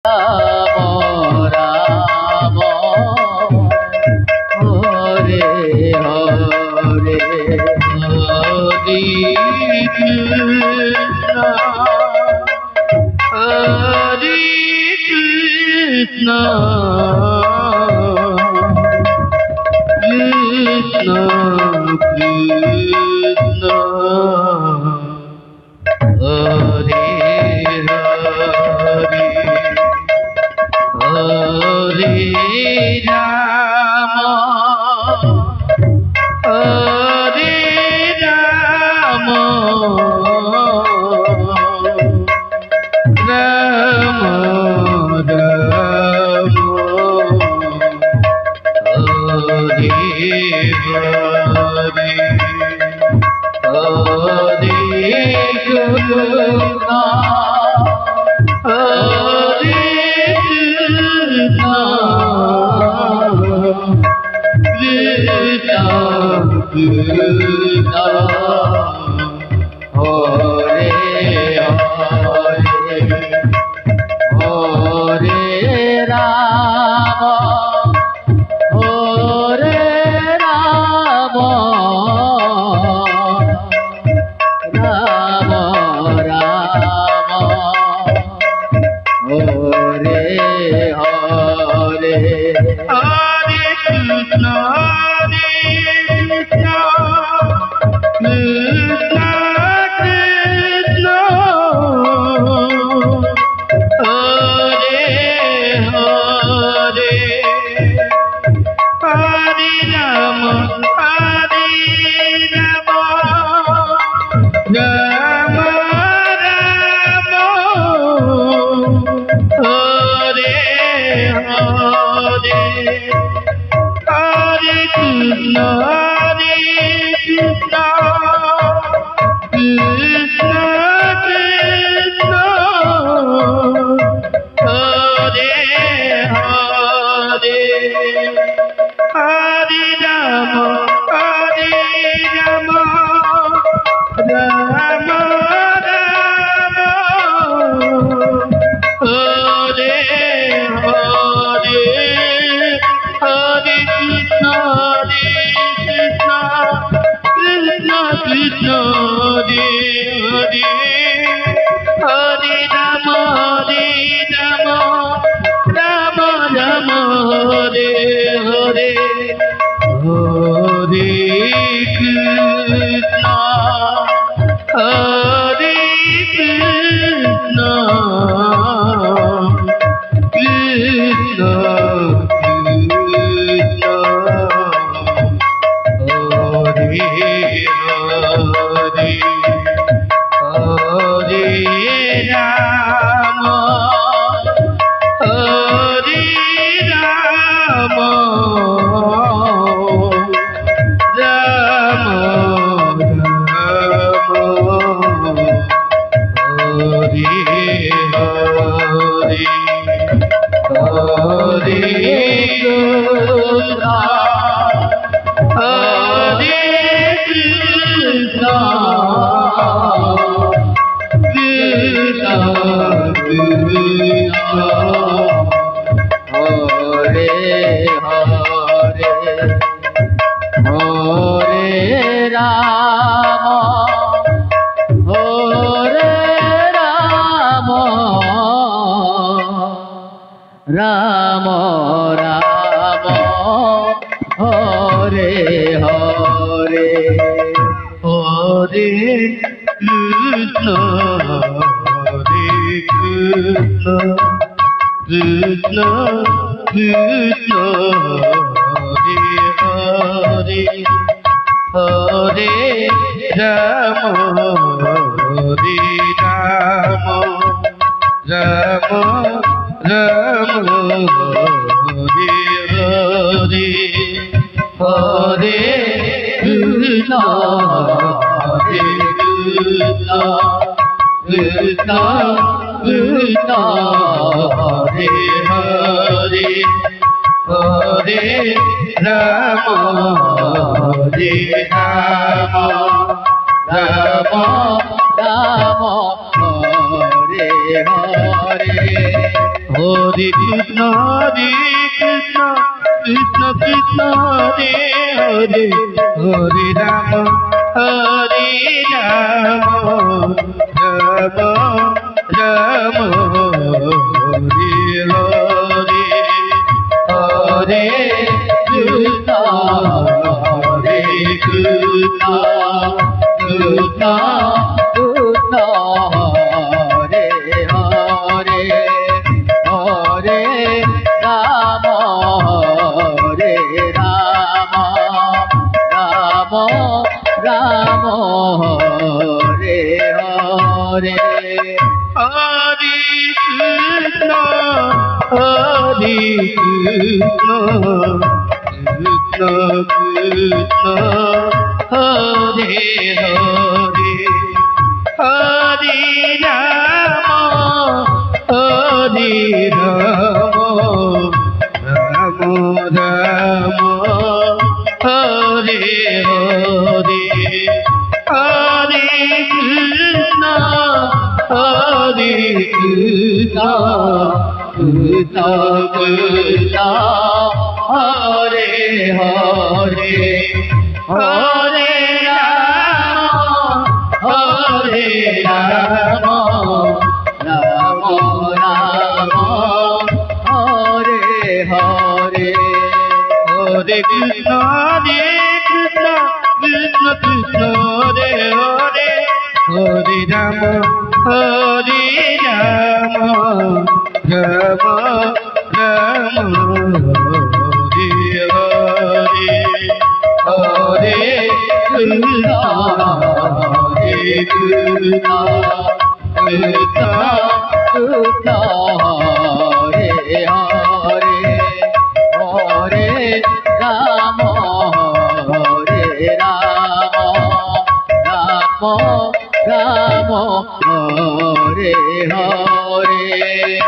Ram Ram Hare Hare Hare Krishna Hare Krishna Krishna Krishna Hare Hare Hare Ram Hare Ram Ram Ram Hare Hare Hare Krishna Hare Krishna Krishna Krishna Hare Hare Hare Ram Hare Ram Ram Ram Hare Hare Hare Krishna Krishna Krishna Hare Hare Hare Ram Ram Ram Hare Hare Hare Krishna Krishna Krishna Krishna Hare Hare Hare Ram Ram Ram Hare Hare Hare Krishna Krishna Krishna Hare Hare Hare Ram Ram Ram Hare Hare Hare Krishna Hare Krishna Krishna Krishna Hare Hare Hare Ram Hare Ram Ram Ram Hare Hare Hare Krishna Hare Krishna Krishna Krishna Hare Hare Hare Ram Hare Ram Ram Ram Hare Hare Hare Krishna Krishna Krishna Hare Hare Hare Ram Ram Ram Hare Hare Hare Krishna Krishna Krishna Krishna Hare Hare Hare Ram Ram Ram Hare Hare Hare Krishna Krishna Krishna Hare Hare Hare Rama Hare Rama Rama Rama Hare Hare Hare Krishna Krishna Krishna Krishna Hare Hare Hare Rama Hare Rama Rama Rama Hare Hare Hare Krishna Krishna Krishna Hare Hare Hare Rama Hare Rama Rama Rama Hare Hare Hare Krishna Krishna Krishna Krishna Hare Hare Hare Rama Rama Rama Hare Hare Hare Krishna Krishna Krishna Hare Hare Hare Rama Hare Rama Rama Rama Hare Hare Hare Krishna Krishna Krishna Krishna Hare Hare Hare Rama Hare Rama Rama Rama Hare Hare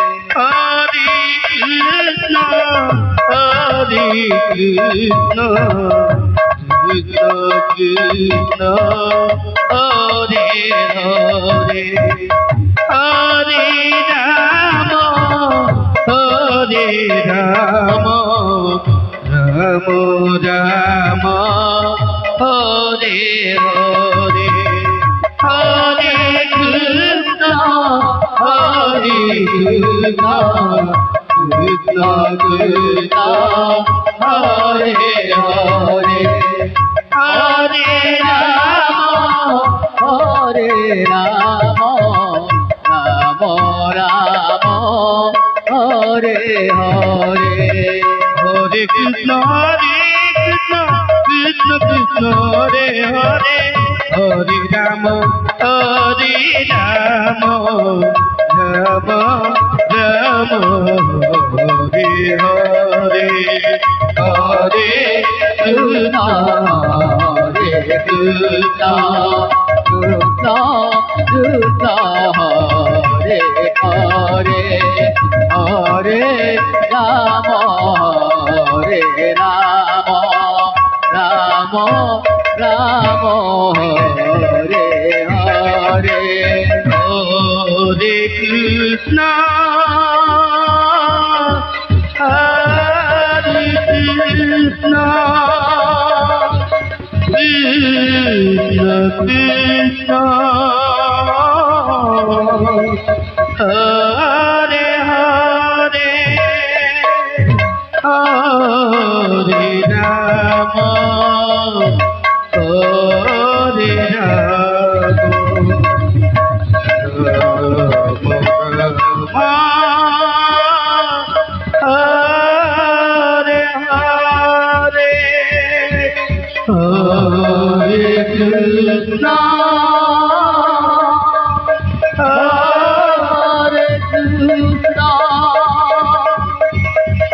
Hare Krishna Krishna Krishna Krishna Hare Hare Hare Rama Hare Rama Rama Rama Hare Hare Hare Krishna Krishna Krishna Krishna Hare Hare Hare Rama Hare Rama Rama Rama Hare Hare Hare Krishna Krishna Krishna Hare Hare Hare Rama Hare Rama Rama Rama Hare Hare Hare Krishna Krishna Krishna Krishna Hare Hare Hare Rama Hare Rama Rama Rama Hare Hare Hare Krishna Hare Krishna Krishna Krishna Hare Hare Hare Rama Hare Krishna Hare Krishna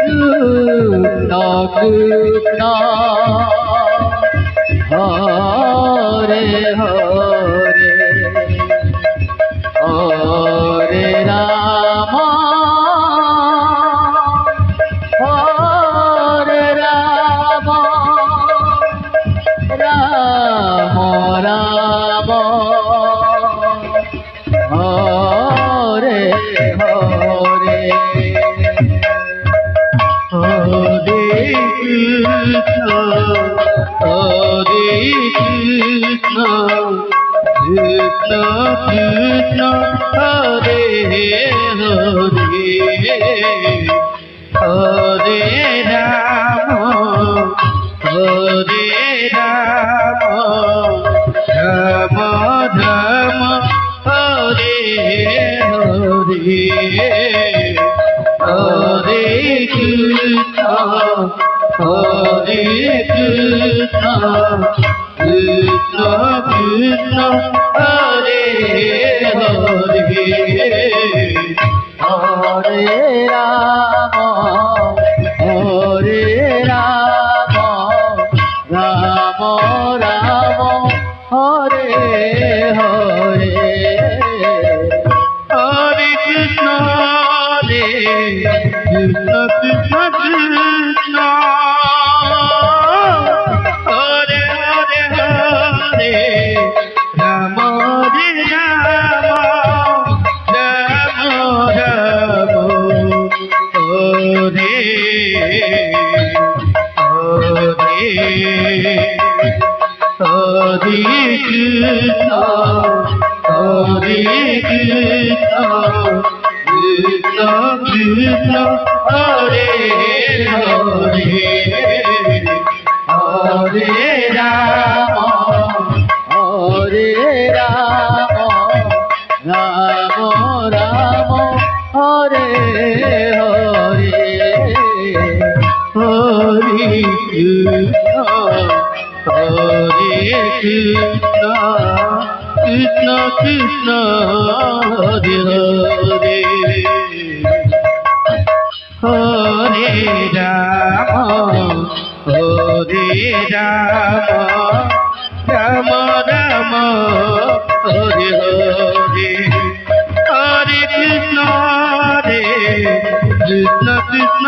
Krishna Krishna Hare Hare Hare Rama Hare Rama Rama Rama Hare Hare Krishna Hare Hare Hare Ram Ram Ram Hare Hare Hare Krishna Krishna Krishna Hare Hare Hare Ram Ram Ram Hare Hare Hare Krishna Krishna Krishna Krishna Hare Hare Hare Ram Ram Ram Hare Hare Hare Krishna Krishna Krishna Hare Hare Hare Ram Ram Ram Hare Hare Hare Krishna Krishna Krishna Hare Hare Hare Ram Ram Ram Hare Hare Hare Krishna Krishna Krishna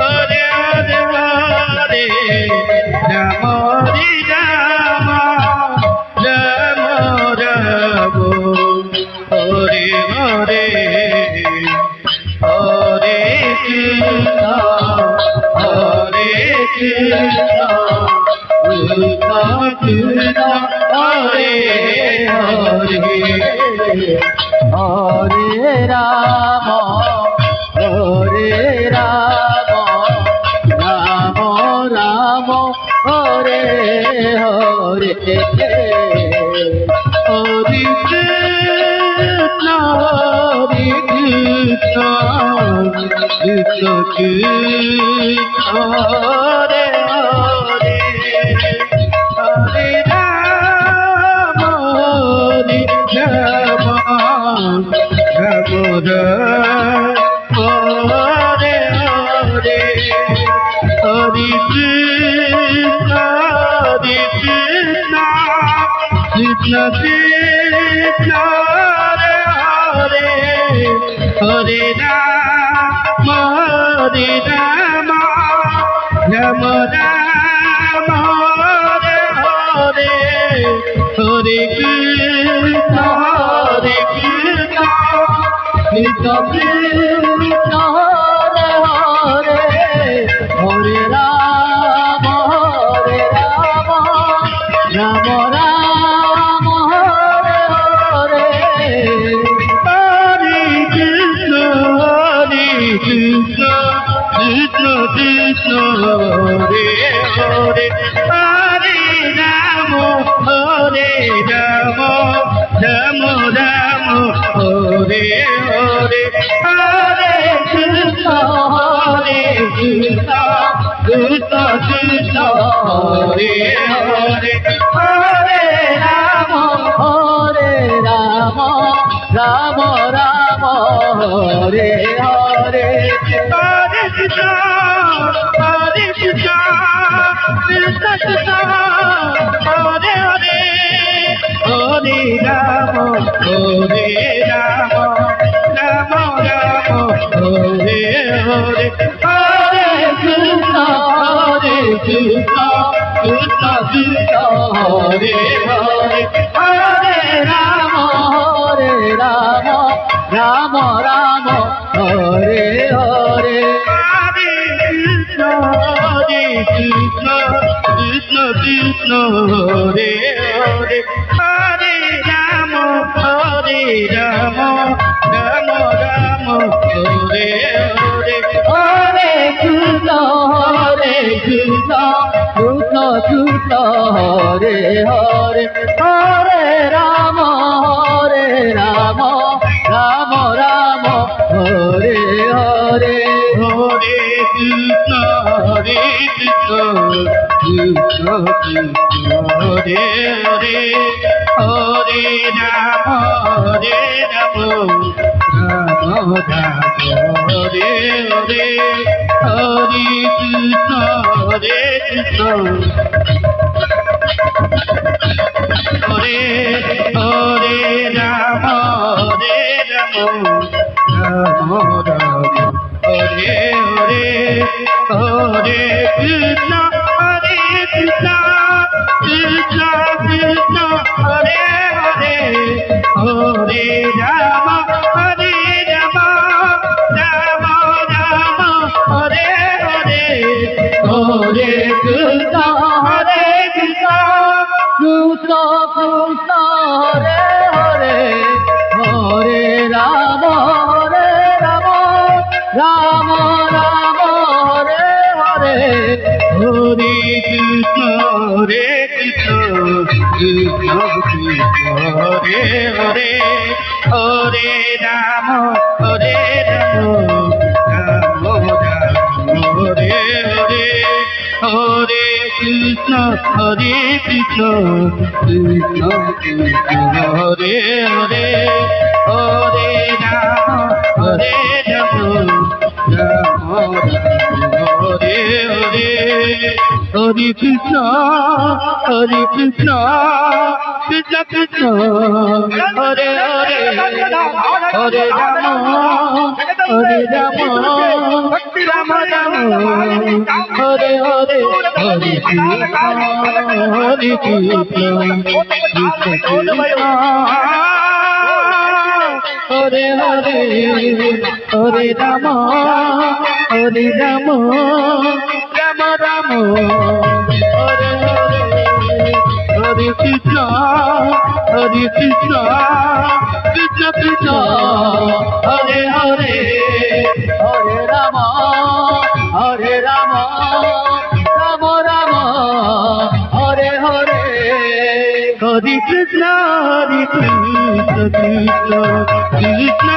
Krishna Hare Hare Hare Ram Ram Ram Ram Hare Hare Hare Krishna Krishna Krishna Hare Hare Hare Ram Ram Ram Hare Hare Hare Krishna Krishna Krishna Hare Hare Hare Ram Ram Ram Hare Hare Hare Krishna Krishna Krishna Krishna Hare Hare Hare Ram Ram Ram Hare Hare Hare Krishna Krishna Krishna Hare Hare Hare Ram Ram Ram Hare Hare Hare Krishna Krishna Krishna Hare Hare Hare Ram Ram Ram Hare Hare Hare Krishna Krishna Krishna Hare Hare Hare Ram Ram Ram Hare Hare Hare Krishna Krishna Krishna Hare Hare Hare Ram Ram Ram Hare Hare Hare Krishna Krishna Krishna Hare Hare Hare Ram Ram Ram Hare Hare Hare Krishna Krishna Krishna Krishna Hare Hare Hare Ram Ram Ram Hare Hare Hare Krishna Krishna Krishna Hare Hare Hare Ram Ram Ram Ram Hare Hare Hare Krishna Krishna Krishna Hare Hare Hare Ram Ram Ram Hare Hare Hare Krishna Krishna Hare Hare Ram Ram Ram Ram Hare Hare Hare Krishna Krishna Krishna Krishna Hare Hare Hare Ram Ram Ram Ram Hare Hare Hare Krishna Krishna Krishna Krishna Hare Hare Hare Ram Ram Ram Hare Hare Hare Krishna Krishna Krishna Hare Hare Hare Ram Ram Ram Hare Hare Hare Krishna Krishna Krishna Krishna Hare Hare Hare Ram Ram Ram Hare Hare Hare Krishna Krishna Krishna Krishna Hare Hare Hare Ram Ram Ram Hare Hare Hare Krishna Krishna Krishna Hare Hare Hare Ram Ram Ram Hare Hare Hare Krishna Krishna Krishna Krishna Hare Hare Hare Ram Ram Ram Hare Hare Hare Krishna Krishna Krishna Krishna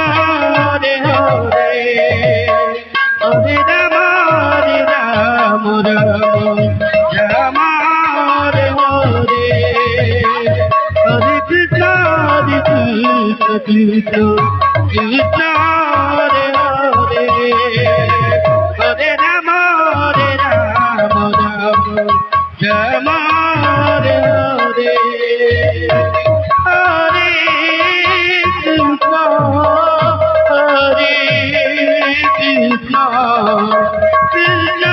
Hare Hare Hare Ram Ram Ram Hare Hare Hare Krishna Krishna Krishna Krishna Hare Hare Hare Ram Ram Ram Hare Hare Hare Krishna Krishna Krishna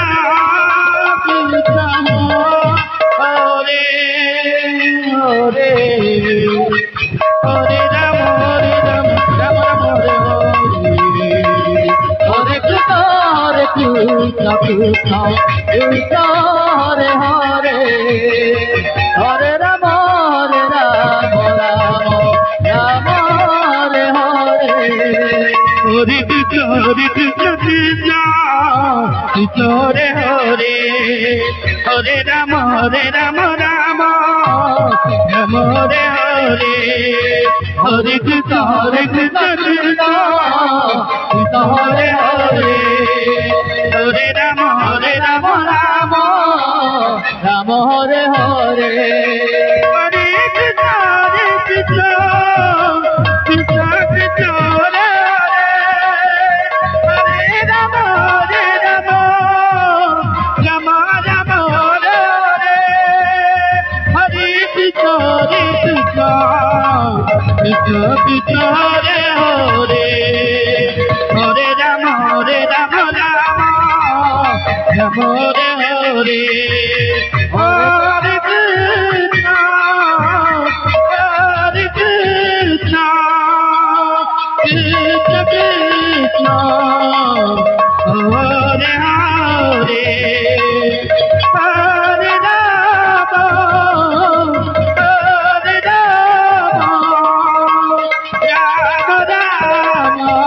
Krishna Hare Hare Hare Ram Ram Ram Hare Hare Hare Krishna Krishna Krishna Hare Hare Hare Ram Ram Ram Hare Hare Hare Krishna Krishna Krishna Hare Hare Hare Ram Ram Ram Hare Hare Hare Krishna Krishna Krishna Hare Hare Hare Ram Ram Ram Hare Hare Hare Krishna Krishna Krishna Krishna Hare Hare Ram Ram Ram Hare Hare Hare Krishna Krishna Krishna Krishna Hare Hare Hare Ram Ram Ram Hare Hare Hare Krishna Krishna Krishna Hare Hare Hare Ram Rama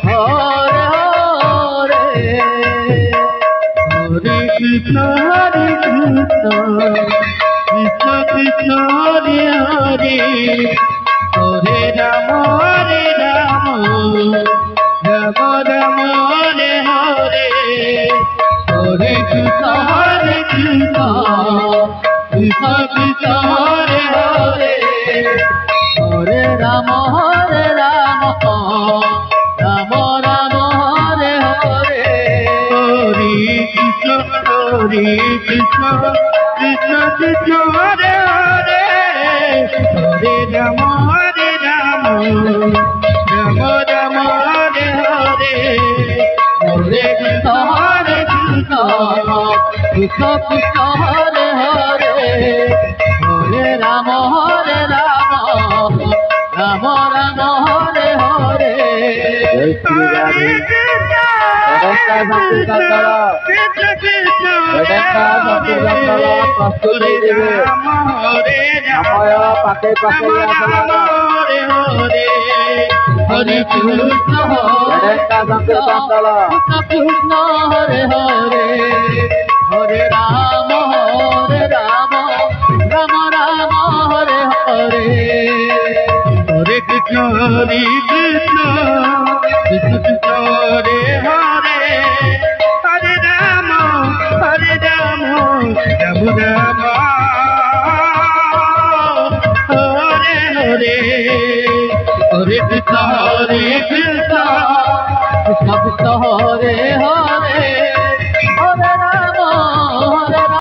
Hare Hare Hare Krishna Hare Krishna Krishna Krishna Hare Hare Hare Rama Rama Hare Hare Hare Krishna Krishna Krishna Hare Hare Hare Rama Rama Rama Hare Hare Hare Krishna Krishna Krishna Hare Hare Hare Rama Rama Rama Hare Hare Hare Krishna Krishna Krishna Hare Hare Hare Rama Rama Rama Hare Hare Hare Krishna Krishna Krishna Hare Hare Hare Rama Rama Rama Hare Hare Hare Krishna Krishna Hare Hare Hare Rama Rama Rama Hare Hare Hare Krishna Krishna Krishna Hare Hare Hare Rama Rama Rama Hare Hare Hare Krishna Krishna Krishna Hare Hare